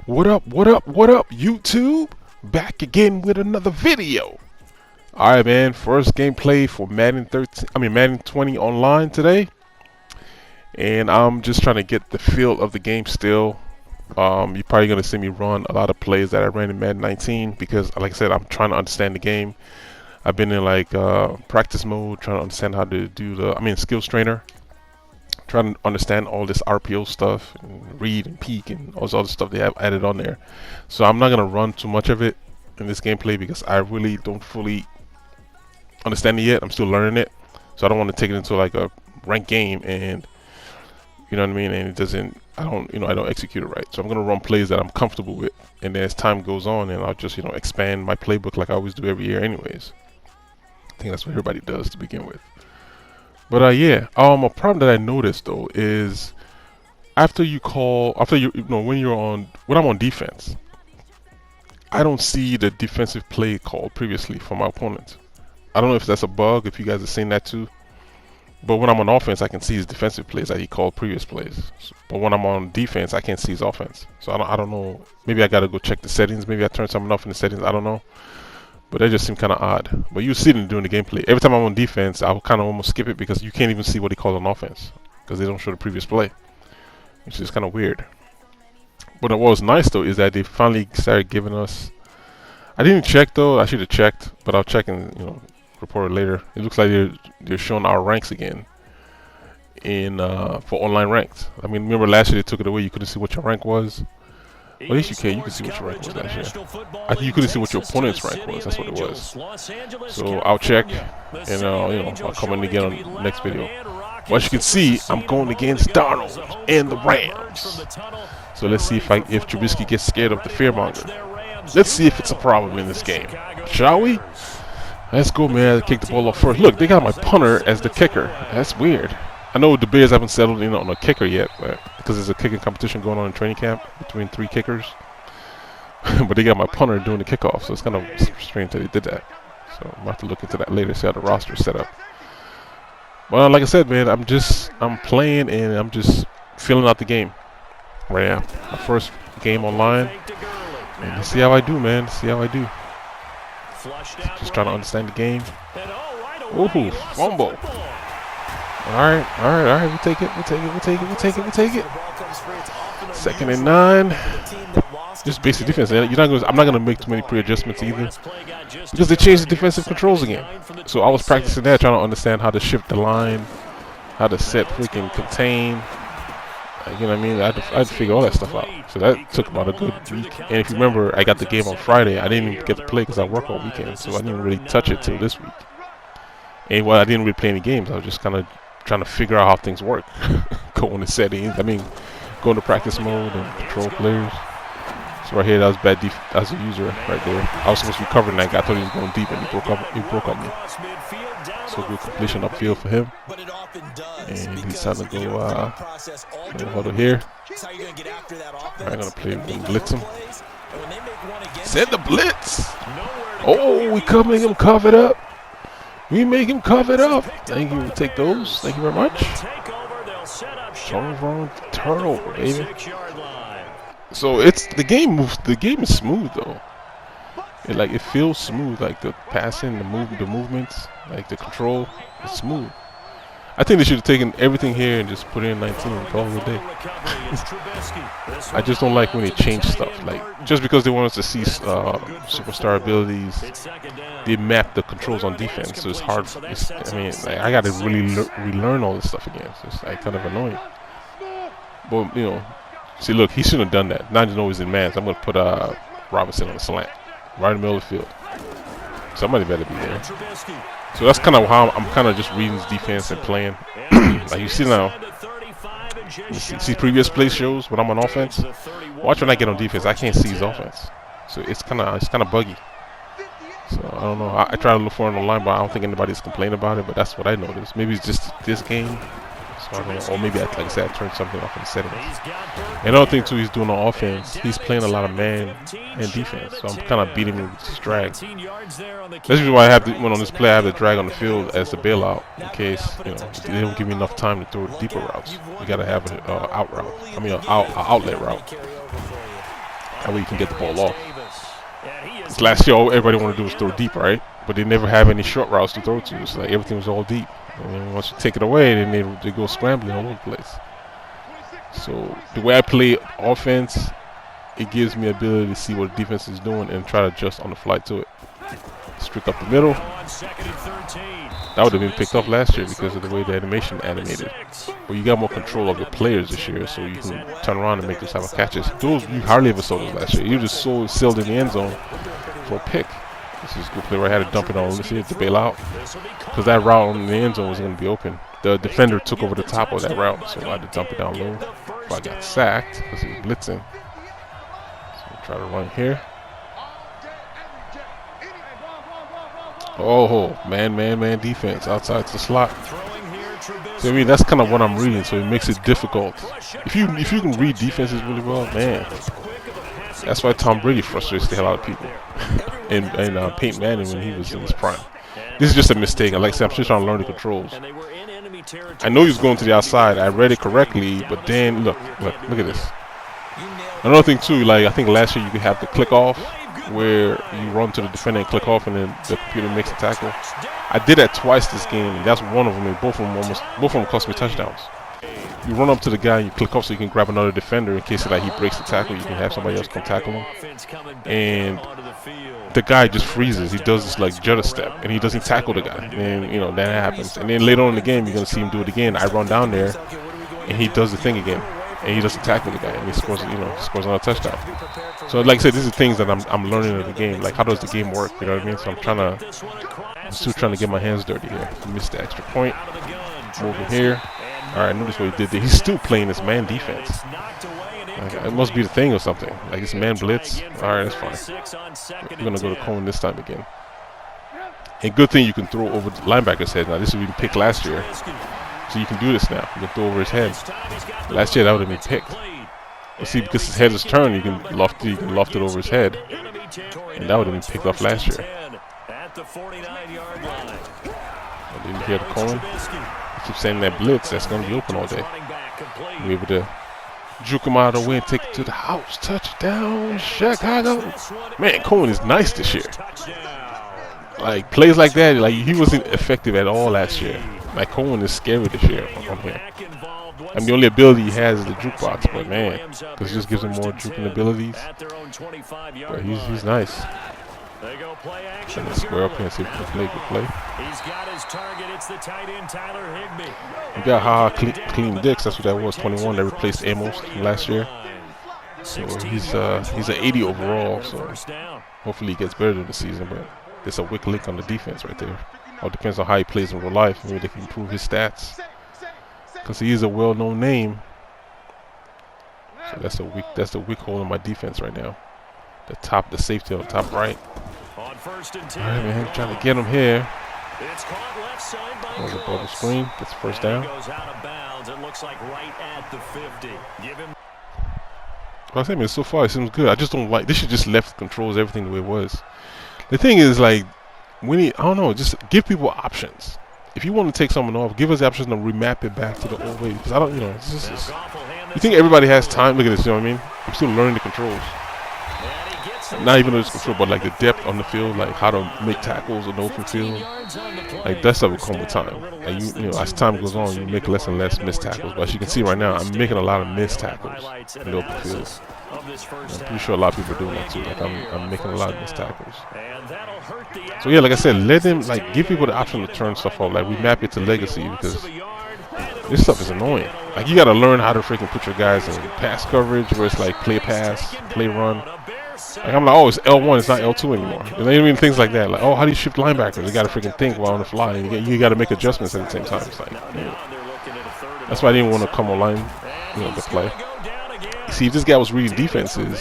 What up, what up, what up, YouTube? Back again with another video. Alright, man, first gameplay for Madden 20 online today. And I'm just trying to get the feel of the game still. You're probably going to see me run a lot of plays that I ran in Madden 19 because, like I said, I'm trying to understand the game. I've been in like practice mode, trying to understand how to do skills trainer. Trying to understand all this RPO stuff and read and peek and all this other stuff they have added on there. So I'm not going to run too much of it in this gameplay because I really don't fully understand it yet. I'm still learning it. So I don't want to take it into like a ranked game and, you know what I mean, and I don't execute it right. So I'm going to run plays that I'm comfortable with, and then as time goes on, and I'll just, expand my playbook like I always do every year anyways. I think that's what everybody does to begin with. But a problem that I noticed though is when I'm on defense, I don't see the defensive play called previously for my opponent. I don't know if that's a bug, if you guys have seen that too. But when I'm on offense, I can see his defensive plays that he called previous plays. But when I'm on defense, I can't see his offense. So I don't know. Maybe I gotta go check the settings. Maybe I turned something off in the settings. I don't know. But that just seemed kind of odd. But you see it during the gameplay. Every time I'm on defense, I'll kind of almost skip it because you can't even see what he calls on offense because they don't show the previous play, which is kind of weird. But what was nice though is that they finally started giving us. I didn't check though. I should have checked, but I'll check and report it later. It looks like they're showing our ranks again in for online ranked. I mean, remember last year they took it away. You couldn't see what your rank was. Well, at least you can. You can see what your rank was last year. I think you couldn't see what your opponent's rank was. That's what it was. So I'll check, and I'll come in again on the next video. Well, as you can see, I'm going against Darnold and the Rams. So let's see if Trubisky gets scared of the fearmonger. Let's see if it's a problem in this game. Shall we? Let's go, man. Kick the ball off first. Look, they got my punter as the kicker. That's weird. I know the Bears haven't settled in on a kicker yet, but because there's a kicking competition going on in training camp between 3 kickers. But they got my punter doing the kickoff, so it's kind of strange that they did that. So I'm going to have to look into that later, see how the roster is set up. Well, like I said, man, I'm playing and I'm just filling out the game right now. My first game online. And let's see how I do, man. See how I do. Just trying to understand the game. Ooh, fumble. Alright, we'll take it. 2nd and 9. Just basic defense. I'm not gonna make too many pre-adjustments either. Because they changed the defensive controls again. So I was practicing that, trying to understand how to shift the line, how to set freaking contain. You know what I mean? I had to figure all that stuff out. So that took about a good week. And if you remember, I got the game on Friday. I didn't even get to play because I work all weekend. So I didn't really touch it till this week. And I didn't really play any games. I was just kind of trying to figure out how things work. Go into settings. Go into practice mode and control players. So right here, that was bad as a user right there. I was supposed to be covering that guy. I thought he was going deep and he broke on me. So good completion upfield for him. And he's trying to go huddle here. I'm going to play and blitz him. Send the blitz. Oh, we make him cover it up. We make him cover it up. Thank you. We'll take those. Thank you very much. Turnover, baby. So the game is smooth though. It feels smooth, like the passing, the movements, like the control. It's smooth. I think they should have taken everything here and just put it in 19 and call it a day. I just don't like when they change stuff. Like just because they want us to see superstar abilities, they map the controls on defense, so it's hard. I got to really relearn all this stuff again. So it's kind of annoying. But see, look, he shouldn't have done that. Not to know he's in man. So I'm gonna put Robinson on the slant, right in the middle of the field. Somebody better be there. So that's kind of how I'm kind of just reading his defense and playing. Like you see now, you see previous play shows when I'm on offense. Watch when I get on defense, I can't see his offense. So it's kind of buggy. So I don't know. I try to look for it online, but I don't think anybody's complaining about it. But that's what I noticed. Maybe it's just this game. So I don't know. Or maybe, like I said, I turned something off in the settings. And another thing too, he's doing on offense. He's playing a lot of man and defense. So I'm kind of beating him with his drag. That's usually why when on this play, I have the drag on the field as the bailout in case they don't give me enough time to throw the deeper routes. You gotta have an outlet route. That way you can get the ball off. Because last year, all everybody wanted to do was throw deep, right? But they never have any short routes to throw to. It's like everything was all deep. And then once you take it away, then they go scrambling all over the place. So the way I play offense, it gives me the ability to see what the defense is doing and try to adjust on the fly to it. Strict up the middle. That would have been picked up last year because of the way the animation animated. But you got more control of your players this year, so you can turn around and make those type of catches. Those you hardly ever saw those last year. You just so sealed in the end zone for a pick. This is a good play where I had to dump it on this here to bail out because that route in the end zone was going to be open. The defender took over the top of that route, so I had to dump it down low before I got sacked because he was blitzing. So try to run here. Oh, man defense outside the slot. So I mean that's kind of what I'm reading, so it makes it difficult. If you can read defenses really well, man, that's why Tom Brady frustrates the hell out of people. and Peyton Manning when he was in his prime. This is just a mistake. Like I said, I'm just trying to learn the controls. I know he's going to the outside. I read it correctly, but then look at this. Another thing too, like I think last year you could have the click off, where you run to the defender and click off, and then the computer makes a tackle. I did that twice this game, and that's one of them. And both of them cost me touchdowns. You run up to the guy and you click off so you can grab another defender in case he breaks the tackle. You can have somebody else come tackle him, and the guy just freezes. He does this like judder step, and he doesn't tackle the guy. And that happens. And then later on in the game, you're gonna see him do it again. I run down there, and he does the thing again, and he doesn't tackle the guy, and he scores another touchdown. So like I said, these are things that I'm learning of the game. Like, how does the game work? You know what I mean? So I'm still trying to get my hands dirty here. Missed the extra point. Moving here. All right, notice what he did there. He's still playing this man defense. Like, it must be the thing or something. Like, it's man blitz. All right, that's fine. We're gonna go to Cohen this time again. And good thing you can throw over the linebacker's head. Now this was been picked last year, so you can do this now. You can throw over his head. Last year that would have been picked. But see, because his head is turned, you can loft it over his head, and that would have been picked up last year. And then you hear the Cohen. Keep saying that blitz, that's going to be open all day. Be able to juke him out of the way and take it to the house. Touchdown, Chicago. Man, Cohen is nice this year. Like, plays like that, like, he wasn't effective at all last year. Like, Cohen is scary this year on him. I mean, the only ability he has is the jukebox, but man, because it just gives him more juking abilities. But he's nice. Trying to square up here and see if he can play. Good play. He's got his target. It's the tight end, Tyler Higbee. We got Clean Dix. That's what that was. 21. That replaced Amos from last year. So he's an 80 overall. So hopefully he gets better in the season. But there's a weak link on the defense right there. All depends on how he plays in real life. Maybe they can improve his stats because he is a well-known name. So that's the weak hole in my defense right now. The safety on the top right. All right, man, trying to get him here. There's a bubble screen. Gets the first down. But I say, man, so far it seems good. I just don't like. They should just left controls everything the way it was. The thing is, like, I don't know. Just give people options. If you want to take someone off, give us the options to remap it back to the old way. Because I don't, it's just. You think everybody has time? Look at this. You know what I mean? I'm still learning the controls. Not even this control, but like the depth on the field, like how to make tackles in the open field. Like that stuff will come with time. And as time goes on, you make less and less missed tackles. But as you can see right now, I'm making a lot of missed tackles in the open field. I'm pretty sure a lot of people are doing that too. Like I'm making a lot of missed tackles. So yeah, like I said, let them give people the option to turn stuff off. Like we map it to legacy because this stuff is annoying. Like you got to learn how to freaking put your guys in pass coverage where it's like play pass, play run. Like I'm like, oh, it's L1, it's not L2 anymore. There's even things like that. Like, oh, how do you shift linebackers? You got to freaking think while on the fly. And you got to make adjustments at the same time. It's like, that's why I didn't want to come online, to play. See, if this guy was reading defenses,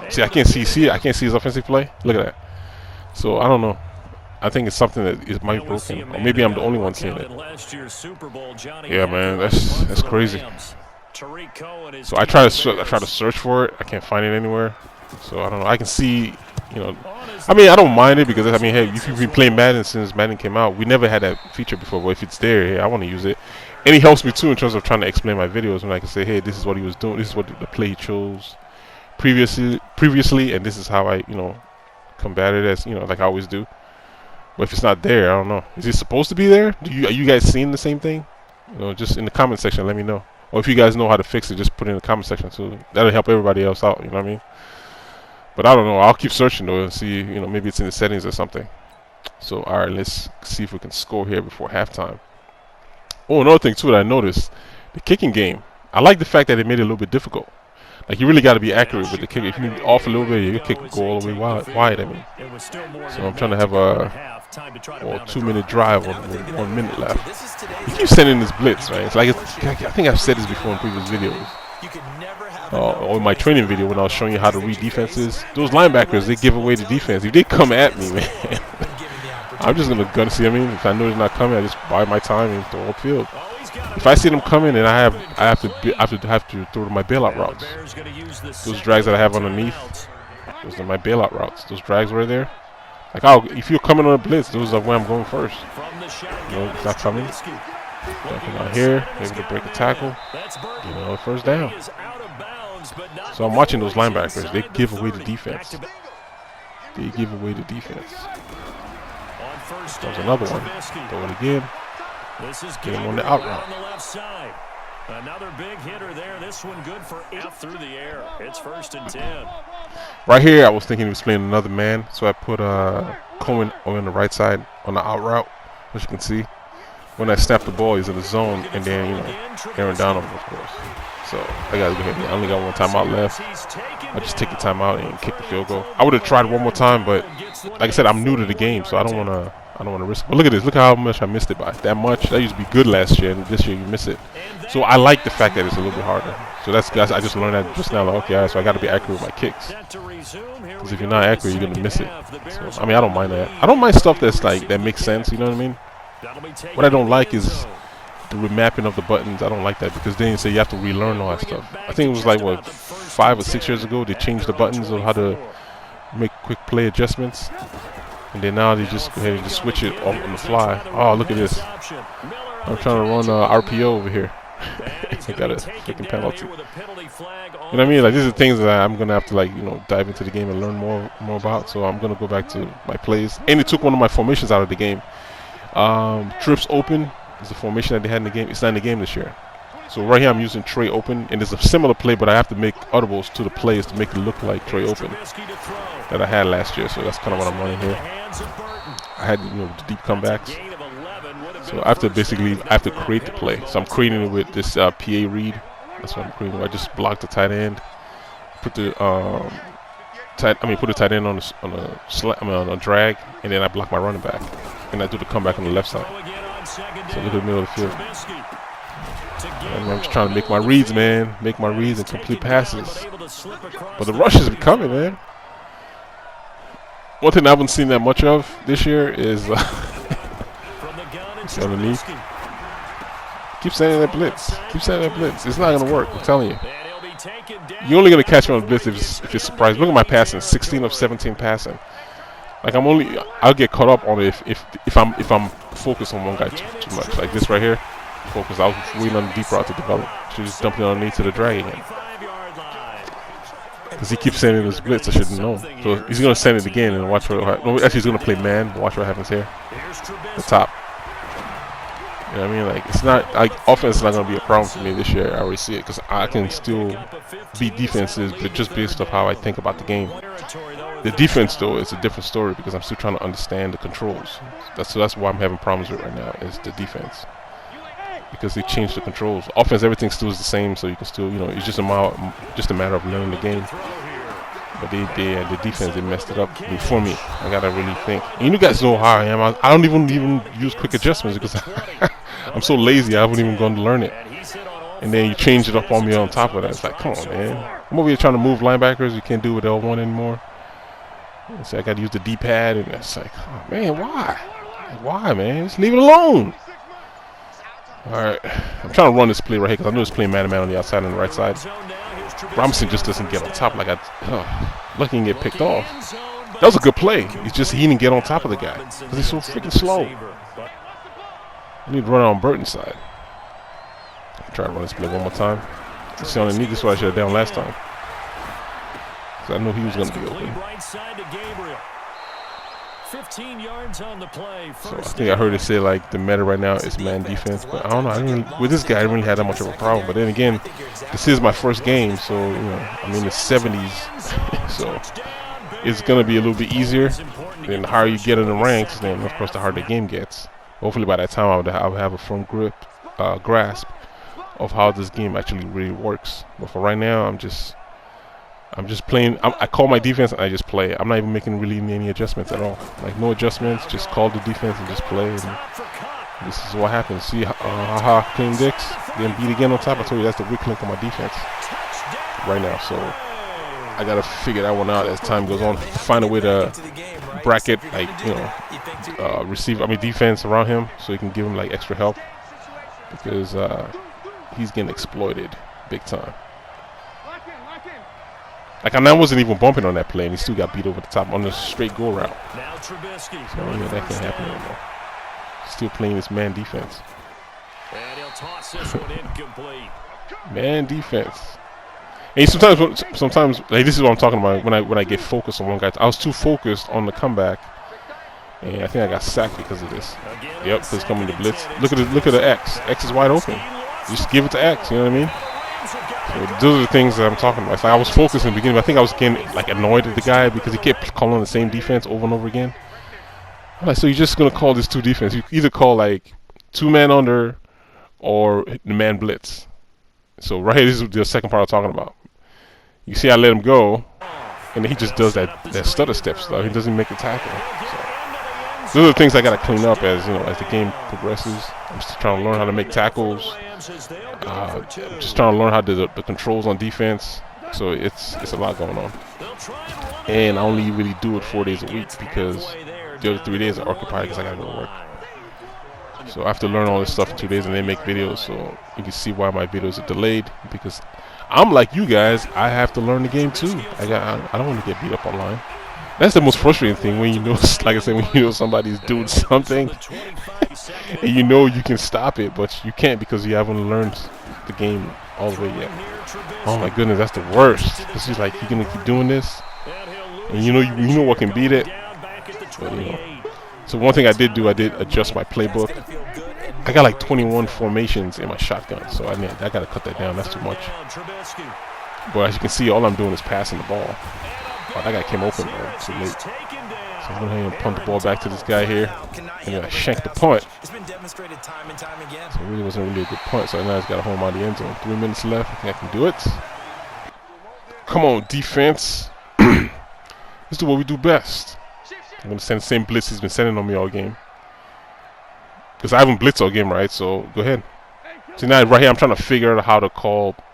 see, I can't see his offensive play. Look at that. So I don't know. I think it's something that is might broken, or maybe I'm the only one seeing it. Yeah, man, that's crazy. So I try to search for it. I can't find it anywhere. So I don't know. I can see, I mean, I don't mind it because hey, if you've been playing Madden since Madden came out, we never had that feature before. But if it's there, hey, I want to use it. And it helps me too in terms of trying to explain my videos when I can say, hey, this is what he was doing. This is what the play he chose. previously, and this is how I, combat it as, like I always do. But if it's not there, I don't know. Is it supposed to be there? Are you guys seeing the same thing? Just in the comment section, let me know. Or if you guys know how to fix it, just put it in the comment section too. That'll help everybody else out. You know what I mean? But I don't know. I'll keep searching though and see. Maybe it's in the settings or something. So all right, let's see if we can score here before halftime. Oh, another thing too that I noticed, the kicking game. I like the fact that it made it a little bit difficult. Like, you really got to be accurate with the kick. If you off a little bit, your kick will go all the way wide. I mean, so I'm trying to have a 2-minute drive on 1 minute left. He keeps sending this blitz, right? It's like I think I've said this before in previous videos. Or in my training video when I was showing you how to read defenses. Those linebackers, they give away the defense. If they come at me, man, I'm just gonna gun see. I mean, if I know they're not coming, I just buy my time and throw upfield. If I see them coming, then I have to throw my bailout routes. Those drags that I have underneath, those are my bailout routes. Those drags right there. Like, if you're coming on a blitz, those are where I'm going first. It's not coming. Jumping out here, able to break a tackle. First down. So I'm watching those linebackers. They give away the defense. They give away the defense. There's another one. Throw it again. Get him on the out route. Another big hitter there. This one good for 8 through the air. It's 1st and 10. Right here, I was thinking he was playing another man, so I put Cohen on the right side on the out route, as you can see. When I snap the ball, he's in the zone, and then Aaron Donald, of course. So I gotta go ahead. I only got one timeout left. I just take the timeout and kick the field goal. I would have tried one more time, but like I said, I'm new to the game, so I don't wanna risk it. But look at this. Look how much I missed it by. That much. That used to be good last year, and this year you miss it. So I like the fact that it's a little bit harder. So I just learned that just now. Like, okay, all right, so I got to be accurate with my kicks. Because if you're not accurate, you're gonna miss it. So I mean, I don't mind that. I don't mind stuff that makes sense. You know what I mean? What I don't like is the remapping of the buttons. I don't like that, because then you say you have to relearn all that stuff. I think it was like, what, 5 or 6 years ago they changed the buttons on how to make quick play adjustments, and then now they just go ahead and just switch it off on the fly. Oh, look at this! I'm trying to run RPO over here. I got a freaking penalty. You know what I mean? Like, these are things that I'm gonna have to dive into the game and learn more about. So I'm gonna go back to my plays. And they took one of my formations out of the game. Trips open is the formation that they had in the game. It's not in the game this year. So right here I'm using Trey open, and it's a similar play, but I have to make audibles to the plays to make it look like Trey open that I had last year. So that's kind of what I'm running here. I had the deep comebacks. So I have to create the play. So I'm creating it with this PA read. That's what I'm creating. I just block the tight end, put the tight end on a drag, and then I block my running back, and I do the comeback on the left side. So look at the middle of the field. And I'm just trying to make my reads, man. Make my reads and complete passes. But the rushes be coming, man. One thing I haven't seen that much of this year is underneath. Keep sending that blitz. Keep sending that blitz. It's not gonna work. I'm telling you. You're only gonna catch me on blitz if you're surprised. Look at my passing. 16 of 17 passing. Like, I'll get caught up on it if I'm focused on one guy too much. Like this right here. Focus. I was waiting on the deep route to develop. Should just dump it underneath to the drag again. Because he keeps sending this blitz, I shouldn't know. So he's gonna send it again and watch what happens. No, actually he's gonna play man. Watch what happens here. The top. You know what I mean? Like, it's not like offense is not gonna be a problem for me this year. I already see it, because I can still beat defenses, but just based off how I think about the game. The defense though is a different story, because I'm still trying to understand the controls. That's why I'm having problems with right now, is the defense. Because they changed the controls. Offense, everything still is the same, so you can still, it's just a matter of learning the game. But the defense, they messed it up for me. I gotta really think. And you guys know how I am. I don't even use quick adjustments, because I'm so lazy. I haven't even gone to learn it. And then you change it up on me on top of that. It's like, come on, man. I'm over here trying to move linebackers. You can't do it with L1 anymore. So I gotta use the D-pad, and it's like, oh, man, why? Why, man? Just leave it alone. Alright, I'm trying to run this play right here, because I know it's playing man-to-man on the outside and the right side. Robinson just doesn't get on top. Lucky he didn't get picked off. That was a good play. It's just he didn't get on top of the guy, because he's so freaking slow. I need to run on Burton's side. Try to run this play one more time. You see underneath, this is what I should have done last time. I know he was going to be open. Right side to Gabriel. 15 yards on the play. So I think I heard it say like the meta right now is man defense, but I don't know. With this guy, I didn't really have that much of a problem. But then again, this is my first game, so you know, I'm in the 70s, so it's gonna be a little bit easier. Then the higher you get in the ranks, then of course the harder the game gets. Hopefully by that time I'll have a firm grasp of how this game actually really works. But for right now, I'm just playing. I call my defense and I just play. I'm not even making really any adjustments at all. Like no adjustments, just call the defense and just play. And this is what happens. See, haha, clean dicks, then beat again on top. I told you that's the weak link on my defense right now. So I gotta figure that one out as time goes on. Find a way to bracket, like you know, defense around him so he can give him like extra help because he's getting exploited big time. Like, I wasn't even bumping on that play, and he still got beat over the top on the straight go route. So, yeah, that can't happen anymore. Still playing this man defense. And he'll toss this one incomplete. Man defense. And sometimes, like, this is what I'm talking about when I get focused on one guy. I was too focused on the comeback, and I think I got sacked because of this. Yep, because coming to blitz. Look at the X. X is wide open. Just give it to X. You know what I mean? So those are the things that I'm talking about. It's like I was focused in the beginning, but I think I was getting like annoyed at the guy because he kept calling the same defense over and over again. I'm like, so you're just gonna call this two defense? You either call like 2-man under or the man blitz. So right here, this is the second part I'm talking about. You see, I let him go, and then he just does that stutter step stuff. He doesn't make the tackle. So those are the things I gotta clean up as the game progresses. I'm just trying to learn how to make tackles. Just trying to learn how to do the controls on defense. So it's a lot going on. And I only really do it 4 days a week because the other 3 days are occupied because I gotta go to work. So I have to learn all this stuff in 2 days and then make videos. So you can see why my videos are delayed because I'm like you guys. I have to learn the game too. I don't want to get beat up online. That's the most frustrating thing when you know, like I said, when you know somebody's doing something and you know you can stop it, but you can't because you haven't learned the game all the way yet. Oh my goodness, that's the worst. It's just like you're gonna keep doing this, and you know what can beat it. But, you know. So one thing I did adjust my playbook. I got like 21 formations in my shotgun, so I gotta cut that down. That's too much. But as you can see, all I'm doing is passing the ball. Oh, that guy came open, bro. Too late. So I'm going to go ahead and punt the ball back to this guy here. And then I shanked the punt. So it really wasn't really a good punt. So now he's got a home out of the end zone. 3 minutes left. I think I can do it. Come on, defense. Let's do what we do best. I'm going to send the same blitz he's been sending on me all game. Because I haven't blitzed all game, right? So go ahead. See, now right here, I'm trying to figure out how to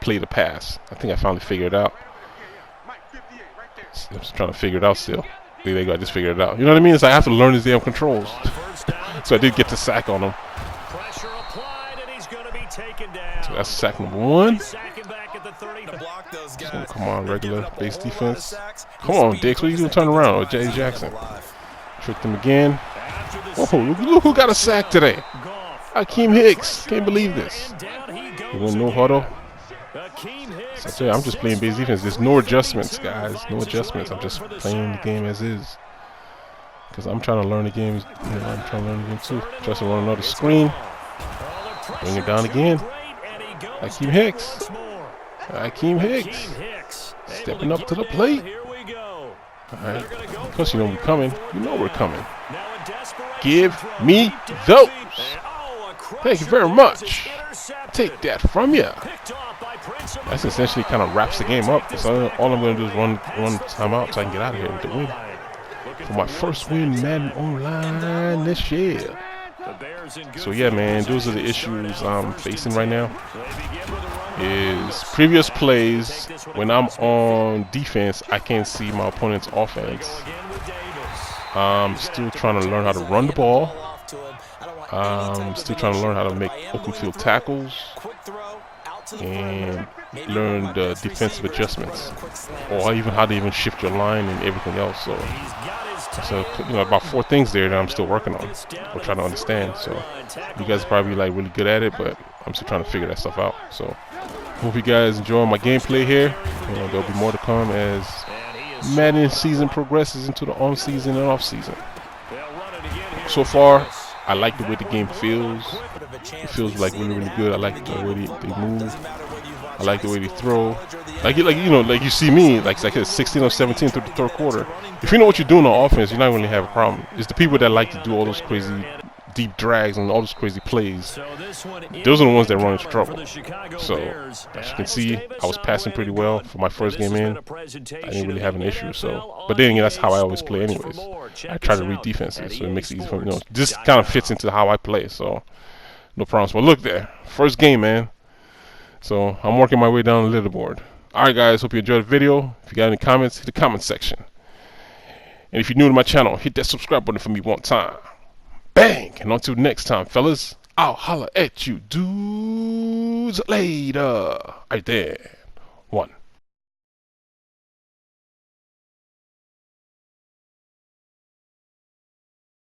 play the pass. I think I finally figured it out. I'm just trying to figure it out still. There you go, I just figured it out. You know what I mean? It's like I have to learn these damn controls. So I did get the sack on him. So that's sack number 1. So come on, regular base defense. Come on, Dix. What are you doing? Turn around. Or Jay Jackson. Tricked him again. Oh, look who got a sack today. Hakeem Hicks. Can't believe this. You want no huddle? So I tell you, I'm just playing base defense. There's no adjustments, guys. No adjustments. I'm just playing the game as is. Because I'm trying to learn the game. I'm trying to learn the game too. Just to run another screen. Bring it down again. Hakeem Hicks. Hakeem Hicks. Stepping up to the plate. Alright. Plus, you know we're coming. You know we're coming. Give me those. Thank you very much. Take that from you. That's essentially kind of wraps the game up. So all I'm going to do is run timeout so I can get out of here with the win. For my first win, Madden Online this year. So yeah, man, those are the issues I'm facing right now. Is previous plays, when I'm on defense, I can't see my opponent's offense. I'm still trying to learn how to run the ball. Still trying to learn how to make open field tackles and learn the defensive adjustments, or even how to even shift your line and everything else. So about 4 things there that I'm still working on or trying to understand. So you guys are probably like really good at it, but I'm still trying to figure that stuff out. So hope you guys enjoy my gameplay here. There'll be more to come as Madden season progresses into the on-season and off-season. So far, I like the way the game feels. It feels like really good. I like the way they move. I like the way they throw. Like you see me, like I said, 16 or 17 through the third quarter. If you know what you're doing on offense, you're not going to have a problem. It's the people that like to do all those crazy deep drags and all those crazy plays. Those are the ones that run into trouble. So, as you can see, I was passing pretty well for my first game in. I didn't really have an issue. So, but then again, that's how I always play anyways. I try to read defenses, so it makes it easy for me. This kind of fits into how I play. So, no problems. But look there, first game, man. So I'm working my way down the leaderboard. Alright guys, hope you enjoyed the video. If you got any comments, hit the comment section. And if you're new to my channel, hit that subscribe button for me one time. Bang! And until next time, fellas, I'll holler at you dudes later. Right there. One.